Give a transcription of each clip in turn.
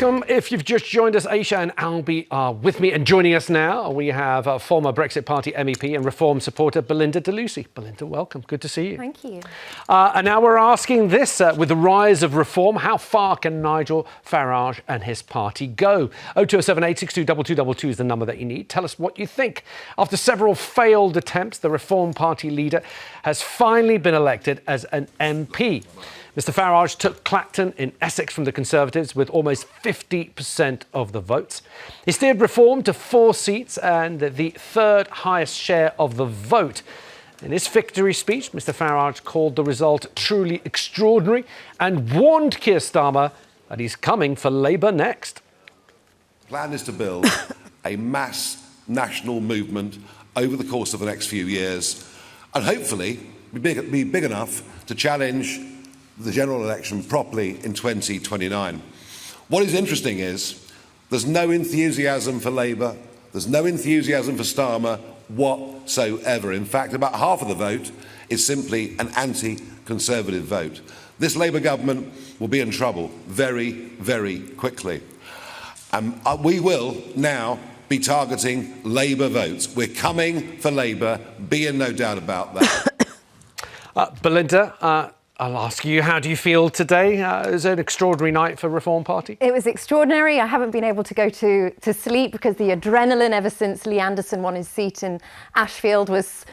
Welcome. If you've just joined us, Aisha and Albie are with me, and joining us now we have former Brexit Party MEP and Reform supporter Belinda DeLucy. Belinda, welcome. Good to see you. Thank you. And now we're asking this, with the rise of reform, how far can Nigel Farage and his party go? 0207 862 2222 is the number that you need. Tell us what you think. After several failed attempts, the Reform Party leader has finally been elected as an MP. Mr Farage took Clacton in Essex from the Conservatives with almost 50% of the votes. He steered Reform to 4 seats and the third highest share of the vote. In his victory speech, Mr Farage called the result truly extraordinary and warned Keir Starmer that he's coming for Labour next. The plan is to build a mass national movement over the course of the next few years and hopefully be big enough to challenge the general election properly in 2029. What is interesting is there's no enthusiasm for Labour, there's no enthusiasm for Starmer whatsoever. In fact, about half of the vote is simply an anti-Conservative vote. This Labour government will be in trouble very, very quickly. We will now be targeting Labour votes. We're coming for Labour, be in no doubt about that. Belinda, I'll ask you, how do you feel today? It was an extraordinary night for Reform Party. It was extraordinary. I haven't been able to go to sleep because the adrenaline ever since Lee Anderson won his seat in Ashfield was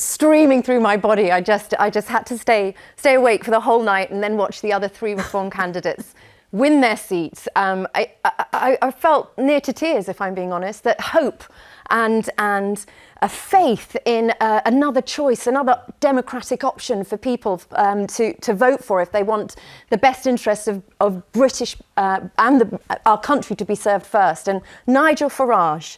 streaming through my body. I just had to stay awake for the whole night and then watch the other 3 Reform candidates win their seats. I felt near to tears, if I'm being honest, that hope and a faith in another choice, another democratic option for people to vote for if they want the best interests of British and our country to be served first. And Nigel Farage,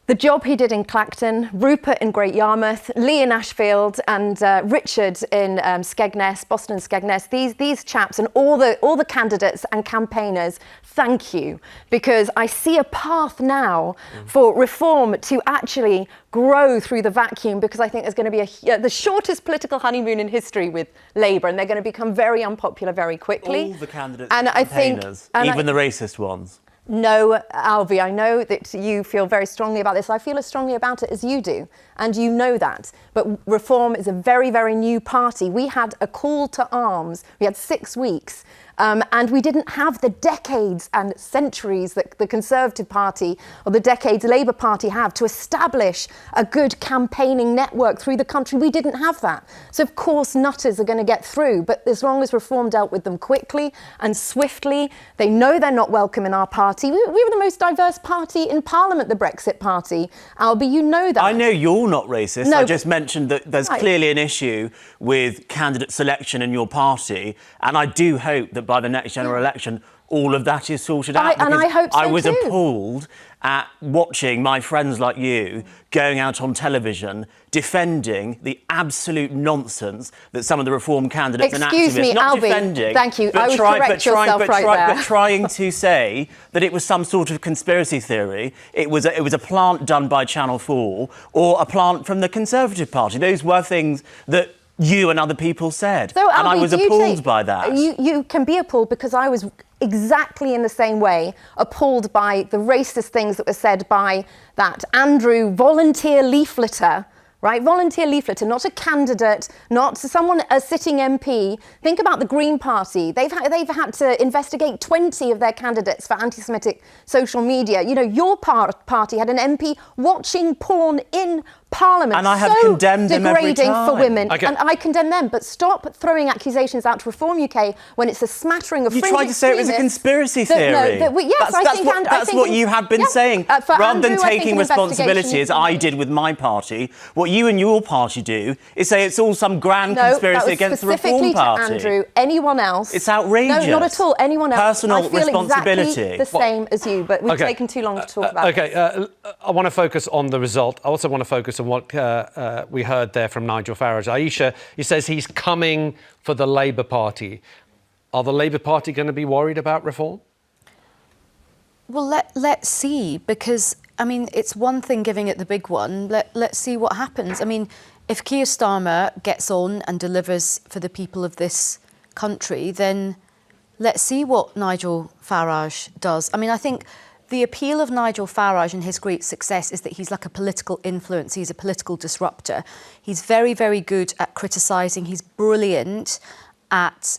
the job he did in Clacton, Rupert in Great Yarmouth, Lee in Ashfield, and Richard in Skegness, Boston and Skegness. These chaps and all the candidates and campaigners, thank you, because I see a path now for Reform to actually grow through the vacuum, because I think there's going to be the shortest political honeymoon in history with Labour, and they're going to become very unpopular very quickly. All the candidates and campaigners, even the racist ones. No, Albie, I know that you feel very strongly about this. I feel as strongly about it as you do, and you know that. But Reform is a very, very new party. We had a call to arms. We had 6 weeks. And we didn't have the decades and centuries that the Conservative Party or the decades Labour Party have to establish a good campaigning network through the country. We didn't have that. So, of course, nutters are going to get through. But as long as Reform dealt with them quickly and swiftly, they know they're not welcome in our party. We were the most diverse party in Parliament, the Brexit Party. Albie, you know that. I know you're not racist. No, I just mentioned that there's clearly an issue with candidate selection in your party. And I do hope that by the next general election, all of that is sorted out. And I hope so I was too. appalled at watching my friends like you going out on television defending the absolute nonsense that some of the Reform candidates and activists, Excuse me, not Albie, defending, thank you. but I would correct yourself right there. But trying to say that it was some sort of conspiracy theory. It was a plant done by Channel 4 or a plant from the Conservative Party. Those were things that you and other people said, so, Albie, and I was appalled by that. You can be appalled because I was exactly in the same way, appalled by the racist things that were said by that Andrew volunteer leafleter. Right, volunteer leafleter, not a candidate, not someone, a sitting MP. Think about the Green Party. They've had to investigate 20 of their candidates for anti-Semitic social media. You know, your party had an MP watching porn in Parliament. And I have condemned them every degrading time. for women. Okay. And I condemn them. But stop throwing accusations out to Reform UK when it's a smattering of You fringe tried to say it was a conspiracy theory. That's what you have been saying. Rather than taking responsibility, as I did with my party, what you and your party do is say it's all some grand conspiracy against the Reform Party. To Andrew, anyone else. It's outrageous. No, not at all. Anyone else. Personal I feel responsibility. Exactly the same as you, but we've taken too long to talk about it. I want to focus on the result. I also want to focus on what we heard there from Nigel Farage. Aisha, he says he's coming for the Labour Party. Are the Labour Party going to be worried about Reform? Well, let's see, because, I mean, it's one thing giving it the big one. Let's see what happens. I mean, if Keir Starmer gets on and delivers for the people of this country, then let's see what Nigel Farage does. I mean, I think the appeal of Nigel Farage and his great success is that he's like a political influence. He's a political disruptor. He's very, very good at criticising. He's brilliant at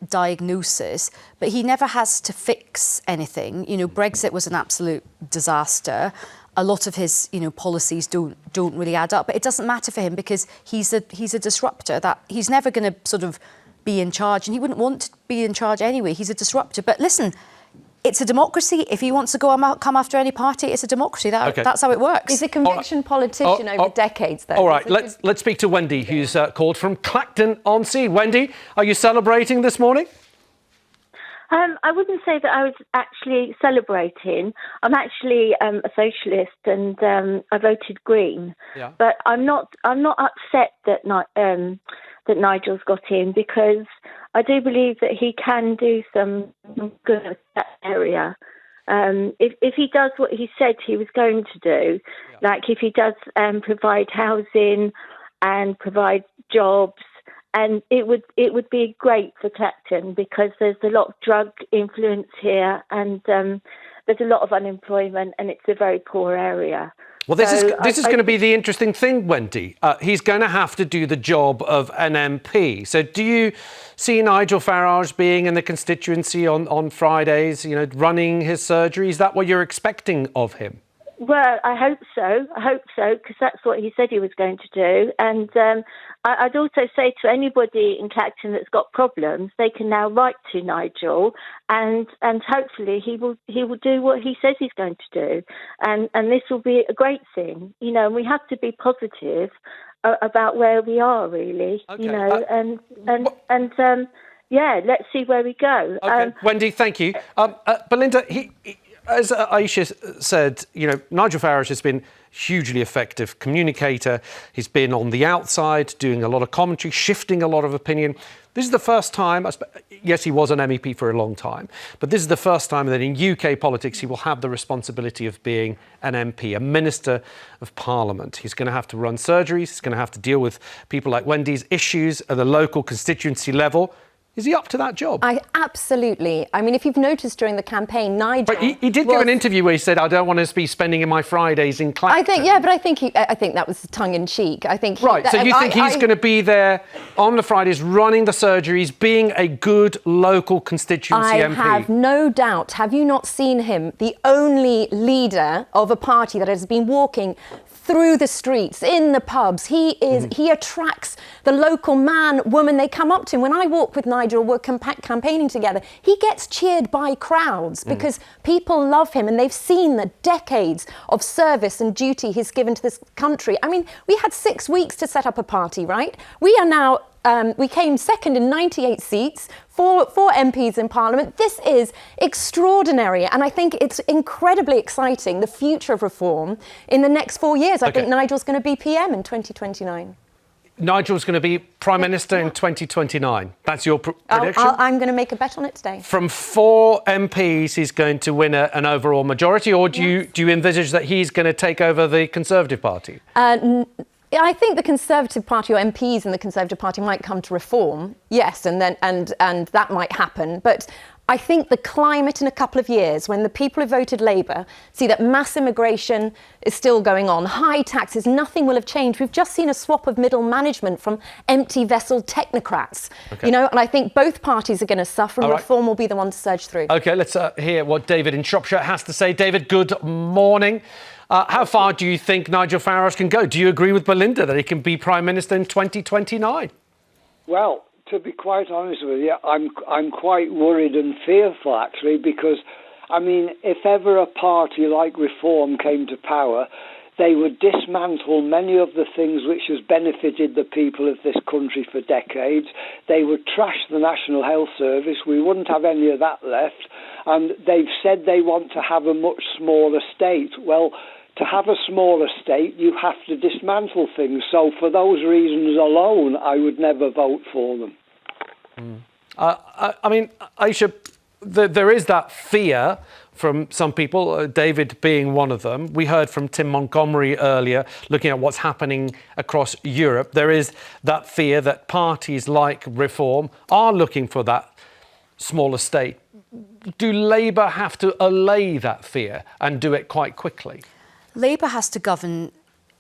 diagnosis, but he never has to fix anything. You know, Brexit was an absolute disaster. A lot of his, policies don't really add up. But it doesn't matter for him because he's a disruptor. That he's never going to sort of be in charge, and he wouldn't want to be in charge anyway. He's a disruptor. But listen, it's a democracy. If he wants to come after any party, it's a democracy. That's how it works. He's a conviction politician over decades, though. All right, let's speak to Wendy, who's called from Clacton-on-Sea. Wendy, are you celebrating this morning? I wouldn't say that I was actually celebrating. I'm actually a socialist, and I voted Green. Yeah. But I'm not upset that Nigel's got in, because I do believe that he can do some good in that area. If he does what he said he was going to do, like if he does provide housing and provide jobs, and it would be great for Clacton, because there's a lot of drug influence here, and there's a lot of unemployment, and it's a very poor area. Well, this is going to be the interesting thing, Wendy. He's going to have to do the job of an MP. So do you see Nigel Farage being in the constituency on Fridays, running his surgery? Is that what you're expecting of him? Well, I hope so, because that's what he said he was going to do. And I'd also say to anybody in Clacton that's got problems, they can now write to Nigel, and hopefully he will do what he says he's going to do. And this will be a great thing. And we have to be positive about where we are, really. Okay. Let's see where we go. Okay. Wendy, thank you. Belinda, as Aisha said, Nigel Farage has been hugely effective communicator. He's been on the outside, doing a lot of commentary, shifting a lot of opinion. This is the first time, yes, he was an MEP for a long time, but this is the first time that in UK politics he will have the responsibility of being an MP, a Minister of Parliament. He's going to have to run surgeries. He's going to have to deal with people like Wendy's issues at the local constituency level. Is he up to that job? Absolutely. I mean, if you've noticed during the campaign, Nigel... But he did give an interview where he said, I don't want to be spending my Fridays in Clacton. I think that was tongue-in-cheek. I think... So you think he's going to be there on the Fridays, running the surgeries, being a good local constituency MP? I have no doubt. Have you not seen him, the only leader of a party that has been walking through the streets, in the pubs? He attracts the local man, woman. They come up to him. When I walk with Nigel, we're campaigning together, he gets cheered by crowds because people love him, and they've seen the decades of service and duty he's given to this country. I mean, we had 6 weeks to set up a party, right? We are now we came second in 98 seats, four MPs in Parliament. This is extraordinary, and I think it's incredibly exciting, the future of reform in the next 4 years. I think Nigel's going to be PM in 2029. Nigel's going to be Prime Minister in 2029. That's your prediction? I'm going to make a bet on it today. From 4 MPs, he's going to win an overall majority, or do you envisage that he's going to take over the Conservative Party? I think the Conservative Party, or MPs in the Conservative Party, might come to reform, yes, and that might happen. But I think the climate in a couple of years, when the people who voted Labour see that mass immigration is still going on, high taxes, nothing will have changed. We've just seen a swap of middle management from empty vessel technocrats, and I think both parties are going to suffer, and reform will be the one to surge through. OK, let's hear what David in Shropshire has to say. David, good morning. How far do you think Nigel Farage can go? Do you agree with Belinda that he can be Prime Minister in 2029? Well, to be quite honest with you, I'm quite worried and fearful, actually, because, I mean, if ever a party like Reform came to power, they would dismantle many of the things which has benefited the people of this country for decades. They would trash the National Health Service. We wouldn't have any of that left. And they've said they want to have a much smaller state. Well, to have a smaller state, you have to dismantle things. So for those reasons alone, I would never vote for them. I mean, Aisha, there is that fear from some people, David being one of them. We heard from Tim Montgomery earlier, looking at what's happening across Europe. There is that fear that parties like Reform are looking for that smaller state. Do Labour have to allay that fear and do it quite quickly? Labour has to govern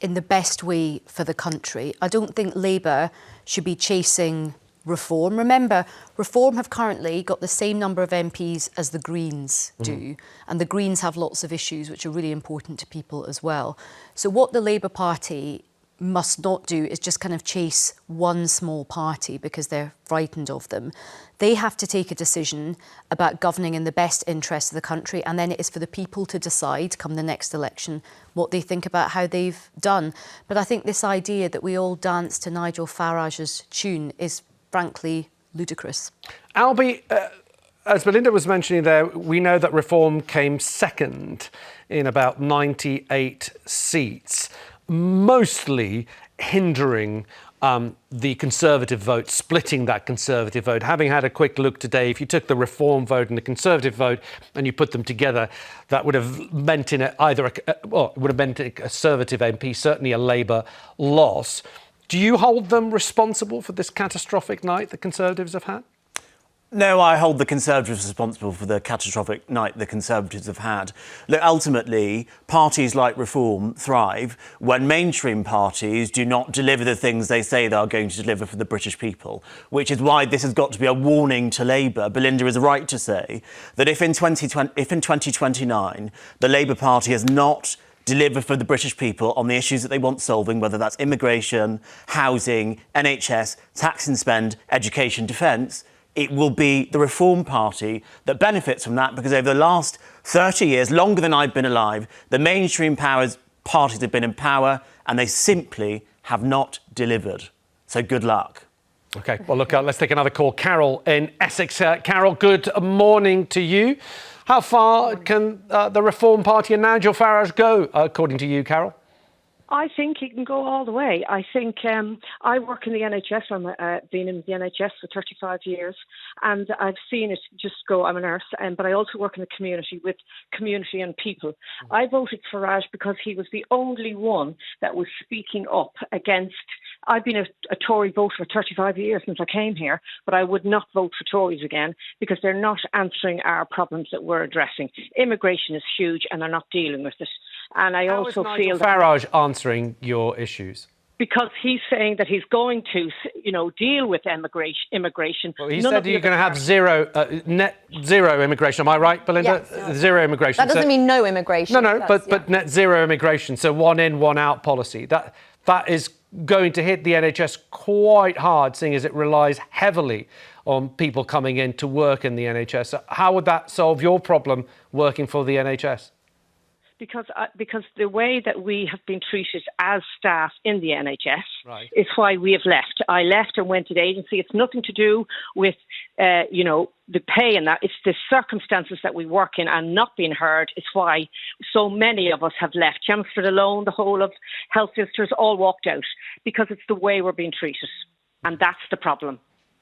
in the best way for the country. I don't think Labour should be chasing Reform. Remember, Reform have currently got the same number of MPs as the Greens do, and the Greens have lots of issues which are really important to people as well. So what the Labour Party must not do is just kind of chase one small party because they're frightened of them. They have to take a decision about governing in the best interest of the country, and then it is for the people to decide, come the next election, what they think about how they've done. But I think this idea that we all dance to Nigel Farage's tune is frankly ludicrous. Albie, as Belinda was mentioning there, we know that Reform came second in about 98 seats, mostly hindering the Conservative vote, splitting that Conservative vote. Having had a quick look today, if you took the Reform vote and the Conservative vote and you put them together, that would have meant it would have meant a Conservative MP, certainly a Labour loss. Do you hold them responsible for this catastrophic night the Conservatives have had? No, I hold the Conservatives responsible for the catastrophic night the Conservatives have had. Look, ultimately, parties like Reform thrive when mainstream parties do not deliver the things they say they are going to deliver for the British people, which is why this has got to be a warning to Labour. Belinda is right to say that if in 2029 the Labour Party has not deliver for the British people on the issues that they want solving, whether that's immigration, housing, NHS, tax and spend, education, defence, it will be the Reform Party that benefits from that, because over the last 30 years, longer than I've been alive, the mainstream parties have been in power and they simply have not delivered. So good luck. OK, well, look, let's take another call. Carol in Essex. Carol, good morning to you. How far can the Reform Party and Nigel Farage go, according to you, Carol? I think he can go all the way. I think I work in the NHS. I've been in the NHS for 35 years, and I've seen it just go. I'm a nurse, but I also work in the community with community and people. I voted Farage because he was the only one that was speaking up against. I've been a Tory voter for 35 years since I came here, but I would not vote for Tories again because they're not answering our problems that we're addressing. Immigration is huge and they're not dealing with it. And I also feel that Farage answering your issues. Because he's saying that he's going to, deal with immigration. Well, he said you're going to have net zero immigration. Am I right, Belinda? Yes. Zero immigration. That doesn't mean no immigration. No, but net zero immigration. So one in, one out policy. That is going to hit the NHS quite hard, seeing as it relies heavily on people coming in to work in the NHS. So how would that solve your problem working for the NHS? Because the way that we have been treated as staff in the NHS is why we have left. I left and went to the agency. It's nothing to do with, the pay and that. It's the circumstances that we work in and not being heard. It's why so many of us have left. Chelmsford alone, the whole of health visitors all walked out because it's the way we're being treated. And that's the problem.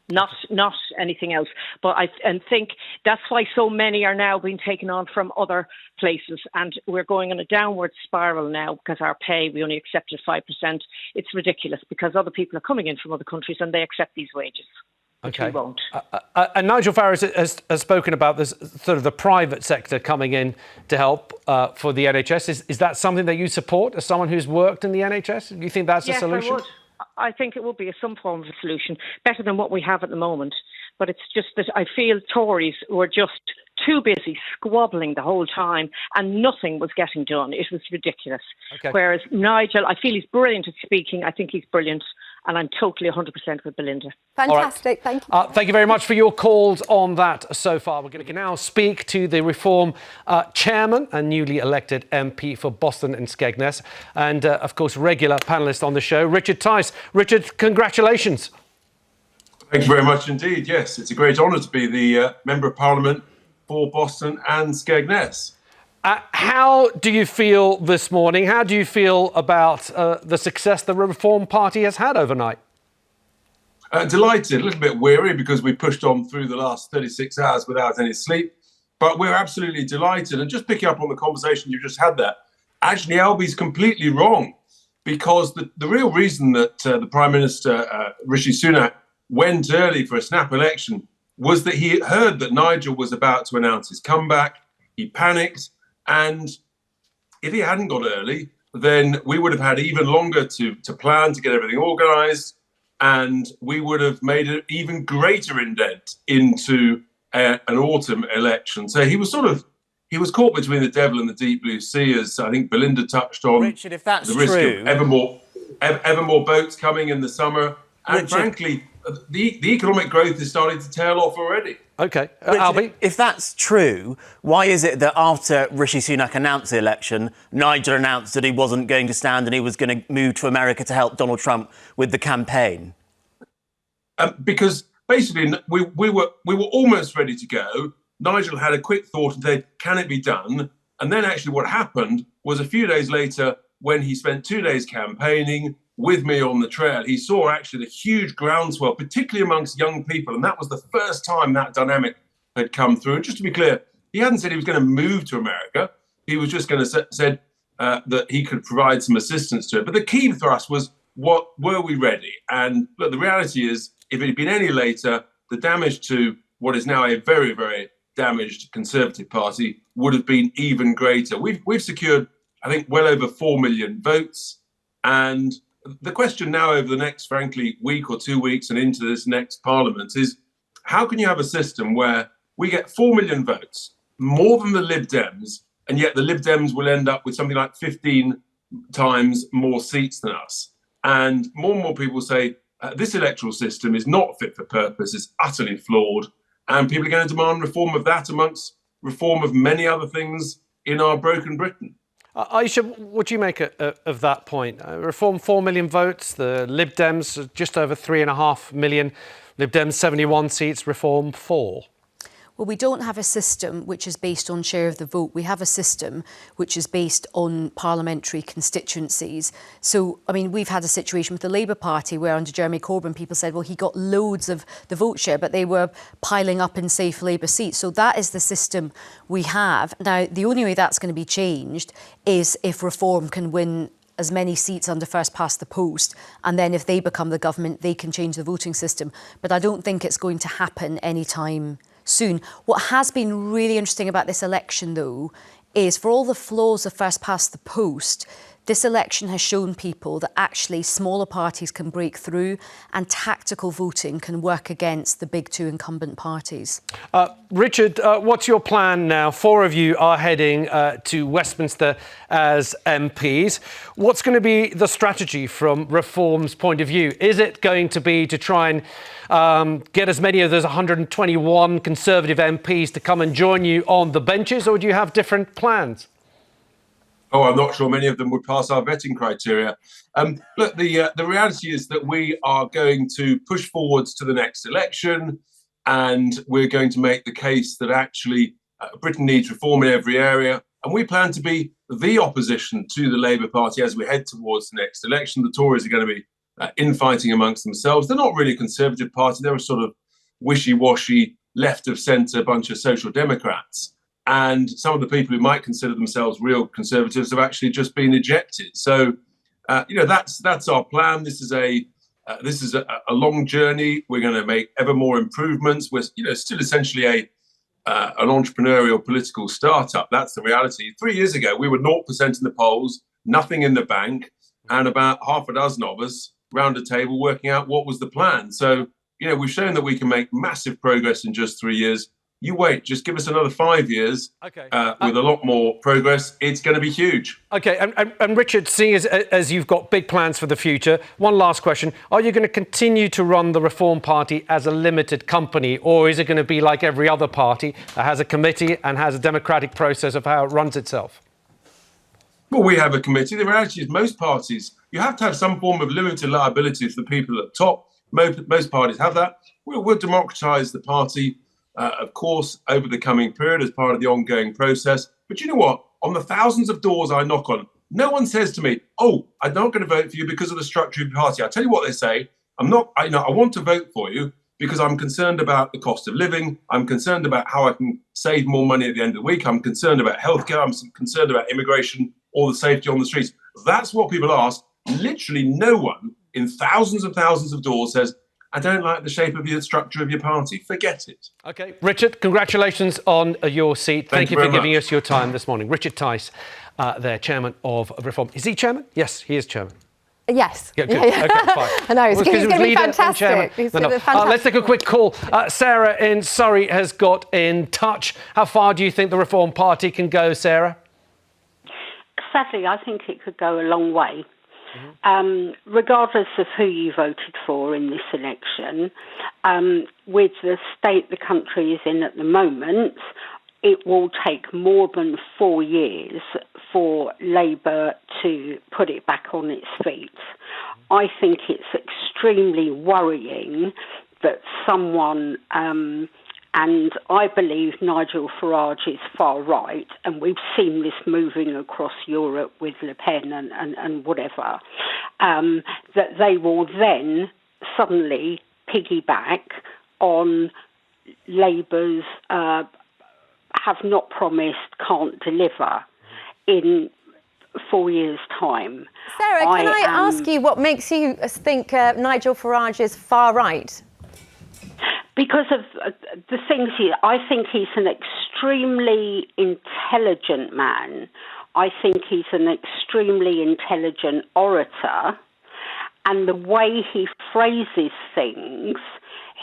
Not anything else. But I think that's why so many are now being taken on from other places. And we're going on a downward spiral now because our pay, we only accepted 5%. It's ridiculous because other people are coming in from other countries and they accept these wages. Okay. We won't. And Nigel Farage has spoken about this sort of the private sector coming in to help for the NHS. Is that something that you support as someone who's worked in the NHS? Do you think that's a solution? I would. I think it will be some form of a solution, better than what we have at the moment. But it's just that I feel Tories were just too busy squabbling the whole time and nothing was getting done. It was ridiculous. Okay. Whereas Nigel, I feel he's brilliant at speaking. I think he's brilliant. And I'm totally 100% with Belinda. Fantastic. Right. Thank you. Thank you very much for your calls on that so far. We're going to now speak to the Reform chairman and newly elected MP for Boston and Skegness. And, of course, regular panellist on the show, Richard Tice. Richard, congratulations. Thank you very much indeed. Yes, it's a great honour to be the Member of Parliament for Boston and Skegness. How do you feel this morning? How do you feel about the success the Reform Party has had overnight? Delighted, a little bit weary because we pushed on through the last 36 hours without any sleep. But we're absolutely delighted. And just picking up on the conversation you just had there, actually, Albie's completely wrong because the real reason that the Prime Minister, Rishi Sunak, went early for a snap election was that he heard that Nigel was about to announce his comeback. He panicked, and if he hadn't got early, then we would have had even longer to plan, to get everything organised, and we would have made an even greater indent into an autumn election. So he was caught between the devil and the deep blue sea, as I think Belinda touched on. Richard, if that's the risk true, of ever more boats coming in the summer, and Richard, frankly, the economic growth is starting to tail off already. OK, Richard, Albie? if that's true, why is it that after Rishi Sunak announced the election, Nigel announced that he wasn't going to stand and he was going to move to America to help Donald Trump with the campaign? Because basically we were almost ready to go. Nigel had a quick thought and said, can it be done? And then actually what happened was a few days later, when he spent 2 days campaigning with me on the trail, he saw actually the huge groundswell, particularly amongst young people. And that was the first time that dynamic had come through. And just to be clear, he hadn't said he was going to move to America. He was just going to said that he could provide some assistance to it. But the key for us was, what were we ready? And look, the reality is, if it had been any later, the damage to what is now a very, very damaged Conservative Party would have been even greater. We've secured, I think, well over 4 million votes. And the question now over the next, frankly, week or 2 weeks and into this next Parliament is, how can you have a system where we get 4 million votes, more than the Lib Dems, and yet the Lib Dems will end up with something like 15 times more seats than us? And more people say, this electoral system is not fit for purpose, it's utterly flawed, and people are going to demand reform of that amongst reform of many other things in our broken Britain. Aisha, what do you make of that point? Reform 4 million votes, the Lib Dems just over 3.5 million, Lib Dems 71 seats, Reform 4. Well, we don't have a system which is based on share of the vote. We have a system which is based on parliamentary constituencies. So, I mean, we've had a situation with the Labour Party where under Jeremy Corbyn, people said, well, he got loads of the vote share, but they were piling up in safe Labour seats. So that is the system we have. Now, the only way that's going to be changed is if Reform can win as many seats under first past the post, and then if they become the government, they can change the voting system. But I don't think it's going to happen anytime soon. What has been really interesting about this election, though, is for all the flaws of first past the post, this election has shown people that actually smaller parties can break through and tactical voting can work against the big two incumbent parties. Richard, what's your plan now? 4 of you are heading to Westminster as MPs. What's going to be the strategy from Reform's point of view? Is it going to be to try and get as many of those 121 Conservative MPs to come and join you on the benches, or do you have different plans? Oh, I'm not sure many of them would pass our vetting criteria. Look, the reality is that we are going to push forwards to the next election, and we're going to make the case that actually Britain needs reform in every area. And we plan to be the opposition to the Labour Party as we head towards the next election. The Tories are going to be infighting amongst themselves. They're not really a Conservative Party. They're a sort of wishy-washy, left-of-centre bunch of social democrats. And some of the people who might consider themselves real Conservatives have actually just been ejected. So, that's our plan. This is a long journey. We're going to make ever more improvements. We're still essentially an entrepreneurial political startup. That's the reality. 3 years ago, we were 0% in the polls, nothing in the bank, and about half a dozen of us round a table working out what was the plan. So, we've shown that we can make massive progress in just 3 years. You wait, just give us another 5 years with a lot more progress. It's going to be huge. OK, and Richard, seeing as you've got big plans for the future, one last question. Are you going to continue to run the Reform Party as a limited company, or is it going to be like every other party that has a committee and has a democratic process of how it runs itself? Well, we have a committee. The reality is most parties, you have to have some form of limited liability for the people at the top. Most parties have that. We'll democratise the party, of course, over the coming period as part of the ongoing process. But you know what? On the thousands of doors I knock on, no one says to me, oh, I'm not going to vote for you because of the structure of your party. I'll tell you what they say. I want to vote for you because I'm concerned about the cost of living. I'm concerned about how I can save more money at the end of the week. I'm concerned about healthcare. I'm concerned about immigration or the safety on the streets. That's what people ask. Literally no one in thousands and thousands of doors says, I don't like the shape of the structure of your party. Forget it. OK. Richard, congratulations on your seat. Thank you for giving us your time this morning. Richard Tice, their chairman of Reform. Is he chairman? Yes, he is chairman. Yes. Yeah, good. Okay, fine. I know, he's going to be fantastic. Let's take a quick call. Sarah in Surrey has got in touch. How far do you think the Reform Party can go, Sarah? Sadly, I think it could go a long way. Regardless of who you voted for in this election, with the state the country is in at the moment, it will take more than 4 years for Labour to put it back on its feet. I think it's extremely worrying that someone, and I believe Nigel Farage is far right, and we've seen this moving across Europe with Le Pen and whatever, that they will then suddenly piggyback on Labour's have not promised, can't deliver in 4 years' time. Sarah, can I ask you what makes you think Nigel Farage is far right? Because of the things I think he's an extremely intelligent man. I think he's an extremely intelligent orator. And the way he phrases things,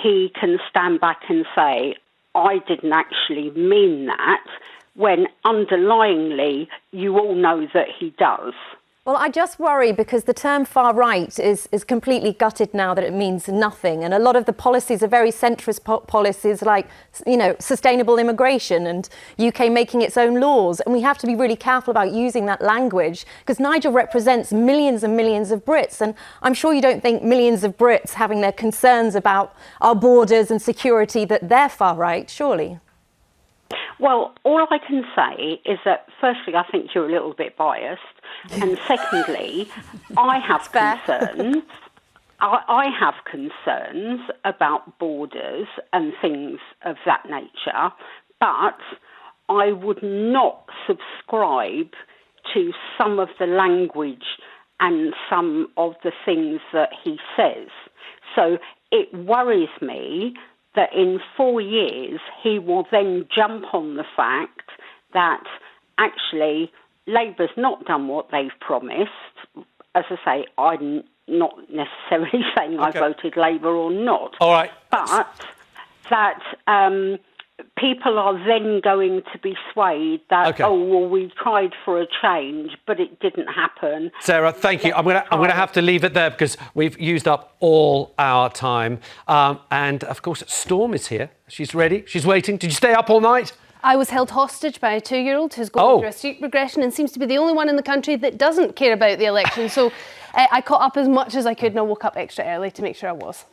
he can stand back and say, I didn't actually mean that, when underlyingly you all know that he does. Well, I just worry because the term far right is completely gutted now that it means nothing. And a lot of the policies are very centrist policies like, you know, sustainable immigration and UK making its own laws. And we have to be really careful about using that language because Nigel represents millions and millions of Brits. And I'm sure you don't think millions of Brits having their concerns about our borders and security that they're far right, surely? Well, all I can say is that, firstly, I think you're a little bit biased. And secondly, I have concerns. I have concerns about borders and things of that nature, but I would not subscribe to some of the language and some of the things that he says. So it worries me that in 4 years he will then jump on the fact that actually Labour's not done what they've promised. As I say, I'm not necessarily saying I voted Labour or not. All right. But that people are then going to be swayed that, oh, well, we tried for a change, but it didn't happen. Sarah, thank you. I'm going to have to leave it there because we've used up all our time. And, of course, Storm is here. She's ready. She's waiting. Did you stay up all night? I was held hostage by a 2-year-old who's going through a street regression and seems to be the only one in the country that doesn't care about the election. So I caught up as much as I could and I woke up extra early to make sure I was.